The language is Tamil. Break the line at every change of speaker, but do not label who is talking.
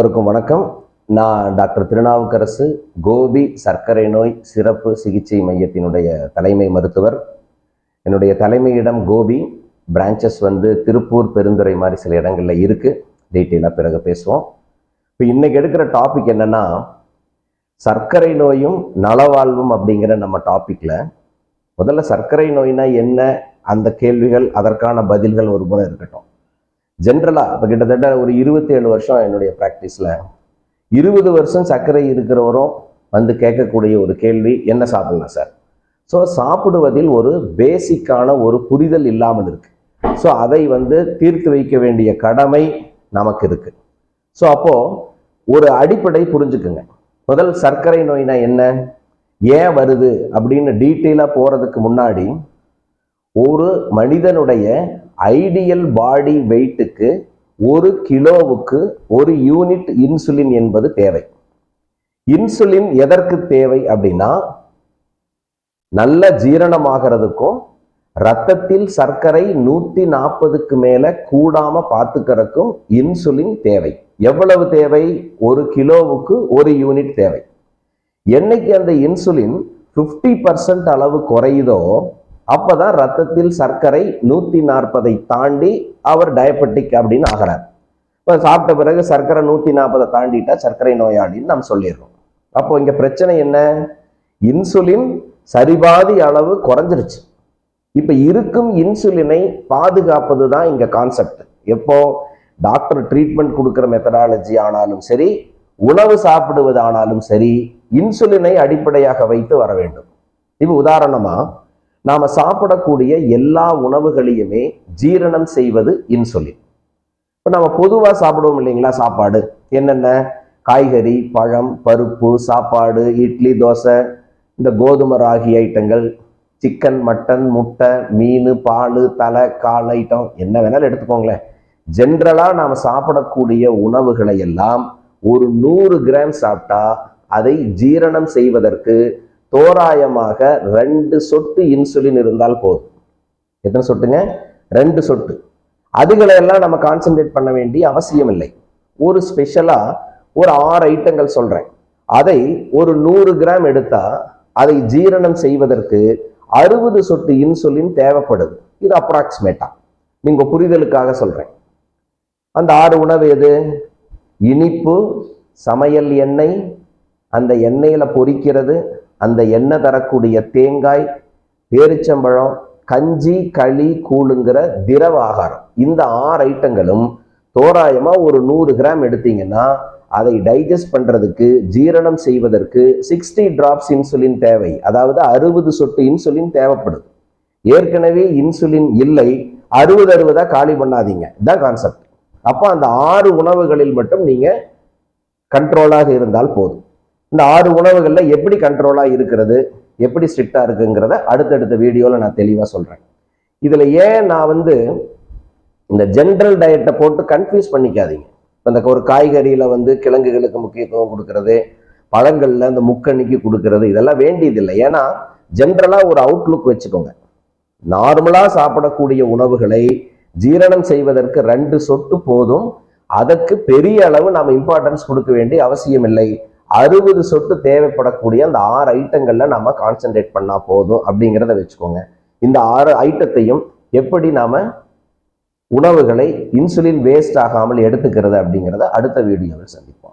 எல்லோருக்கும் வணக்கம். நான் டாக்டர் திருநாவுக்கரசு, கோபி சர்க்கரை நோய் சிறப்பு சிகிச்சை மையத்தினுடைய தலைமை மருத்துவர். என்னுடைய தலைமையிடம் கோபி, பிரான்ச்சஸ் திருப்பூர், பெருந்துறை மாதிரி சில இடங்களில் இருக்குது. டீட்டெயிலாக பிறகு பேசுவோம். இப்போ இன்றைக்கி எடுக்கிற டாபிக் என்னென்னா, சர்க்கரை நோயும் நலவாழ்வும் அப்படிங்கிற நம்ம டாப்பிக்கில் முதல்ல சர்க்கரை நோய்னா என்ன, அந்த கேள்விகள் அதற்கான பதில்கள் ஒரு முறை இருக்கட்டும். ஜென்ரலாக இப்போ கிட்டத்தட்ட ஒரு 27 வருஷம் என்னுடைய ப்ராக்டிஸில் 20 வருஷம் சர்க்கரை இருக்கிறவரும் கேட்கக்கூடிய ஒரு கேள்வி, என்ன சாப்பிடலாம் சார்? ஸோ சாப்பிடுவதில் ஒரு பேசிக்கான ஒரு புரிதல் இல்லாமல் இருக்குது. ஸோ அதை தீர்த்து வைக்க வேண்டிய கடமை நமக்கு இருக்குது. ஸோ அப்போது ஒரு அடிப்படை புரிஞ்சுக்குங்க. முதல் சர்க்கரை நோய்னா என்ன, ஏன் வருது அப்படின்னு டீட்டெயிலாக போகிறதுக்கு முன்னாடி, ஒரு மனிதனுடைய ஐடியல் பாடி வெயிட்டுக்கு 1 கிலோவுக்கு 1 யூனிட் இன்சுலின் என்பது தேவை. இன்சுலின் எதற்கு தேவை அப்படின்னா, நல்ல ஜீரணமாகிறதுக்கும் இரத்தத்தில் சர்க்கரை 140க்கு மேல கூடாம பார்த்துக்கிறதுக்கும் இன்சுலின் தேவை. எவ்வளவு தேவை? 1 கிலோவுக்கு 1 யூனிட் தேவை. என்னைக்கு அந்த இன்சுலின் 50% அளவு குறையுதோ அப்பதான் ரத்தத்தில் சர்க்கரை 140 தாண்டி அவர் டயபெட்டிக் அப்படின்னு ஆகிறார். இப்போ சாப்பிட்ட பிறகு சர்க்கரை 140 தாண்டிட்டா சர்க்கரை நோயாளின்னு நம்ம சொல்லிடுறோம். அப்போ இங்க பிரச்சனை என்ன? இன்சுலின் சரிபாதி அளவு குறைஞ்சிருச்சு. இப்ப இருக்கும் இன்சுலினை பாதுகாப்பது தான் இங்க கான்செப்ட். எப்போ டாக்டர் ட்ரீட்மெண்ட் கொடுக்குற மெத்தடாலஜி ஆனாலும் சரி, உணவு சாப்பிடுவது ஆனாலும் சரி, இன்சுலினை அடிப்படையாக வைத்து வர வேண்டும். இப்போ உதாரணமா, நாம சாப்பிடக்கூடிய எல்லா உணவுகளையுமே ஜீரணம் செய்வது இன்சுலின். இப்போ நம்ம பொதுவாக சாப்பிடுவோம் இல்லைங்களா, சாப்பாடு என்னென்ன, காய்கறி, பழம், பருப்பு, சாப்பாடு, இட்லி, தோசை, இந்த கோதுமை ராகி ஐட்டங்கள், சிக்கன், மட்டன், முட்டை, மீன், பால், தலை, கால் ஐட்டம் என்ன வேணாலும் எடுத்துக்கோங்களேன். ஜென்ரலாக நாம் சாப்பிடக்கூடிய உணவுகளை எல்லாம் ஒரு 100 கிராம் சாப்பிட்டா அதை ஜீரணம் செய்வதற்கு தோராயமாக 2 சொட்டு இன்சுலின் இருந்தால் போதும். எத்தனை சொட்டுங்க? 2 சொட்டு. அதுகளை எல்லாம் நம்ம கான்சென்ட்ரேட் பண்ண வேண்டிய அவசியம் இல்லை. ஒரு ஸ்பெஷலா ஒரு 6 ஐட்டங்கள் சொல்றேன். அதை ஒரு 100 கிராம் எடுத்தா அதை ஜீரணம் செய்வதற்கு 60 சொட்டு இன்சுலின் தேவைப்படுது. இது அப்ராக்சிமேட்டா, நீங்க புரிதலுக்காக சொல்றேன். அந்த 6 உணவு எது? இனிப்பு, சமையல் எண்ணெய், அந்த எண்ணெயில பொரிக்கிறது, அந்த எண்ணெய் தரக்கூடிய தேங்காய், பேரிச்சம்பழம், கஞ்சி, களி, கூழுங்கிற திரவ ஆகாரம். இந்த 6 ஐட்டங்களும் தோராயமா ஒரு 100 கிராம் எடுத்தீங்கன்னா அதை டைஜஸ்ட் பண்றதுக்கு, ஜீரணம் செய்வதற்கு 60 டிராப்ஸ் இன்சுலின் தேவை. அதாவது 60 சொட்டு இன்சுலின் தேவைப்படுது. ஏற்கனவே இன்சுலின் இல்லை, 60 காலி பண்ணாதீங்க, இதுதான் கான்செப்ட். அப்போ அந்த 6 உணவுகளில் மட்டும் நீங்க கண்ட்ரோலாக இருந்தால் போதும். இந்த 6 உணவுகளில் எப்படி கண்ட்ரோலாக இருக்கிறது, எப்படி ஸ்ட்ரிக்டாக இருக்குங்கிறத அடுத்தடுத்த வீடியோவில் நான் தெளிவாக சொல்கிறேன். இதில் ஏன் நான் இந்த ஜென்ரல் டயட்டை போட்டு கன்ஃபியூஸ் பண்ணிக்காதீங்க. இந்த ஒரு காய்கறியில் கிழங்குகளுக்கு முக்கியத்துவம் கொடுக்கறது, பழங்களில் இந்த முக்கணிக்கு கொடுக்கறது, இதெல்லாம் வேண்டியதில்லை. ஏன்னா ஜென்ரலாக ஒரு அவுட்லுக் வச்சுக்கோங்க. நார்மலாக சாப்பிடக்கூடிய உணவுகளை ஜீரணம் செய்வதற்கு 2 சொட்டு போதும். அதற்கு பெரிய அளவு நாம் இம்பார்ட்டன்ஸ் கொடுக்க வேண்டிய அவசியம் இல்லை. 60 சொட்டு தேவைப்படக்கூடிய அந்த 6 ஐட்டங்கள்ல நாம கான்சென்ட்ரேட் பண்ணா போதும் அப்படிங்கிறத வச்சுக்கோங்க. இந்த 6 ஐட்டத்தையும் எப்படி நாம உணவுகளை இன்சுலின் வேஸ்ட் ஆகாமல் எடுத்துக்கிறது அப்படிங்கிறத அடுத்த வீடியோவில் சந்திப்போம்.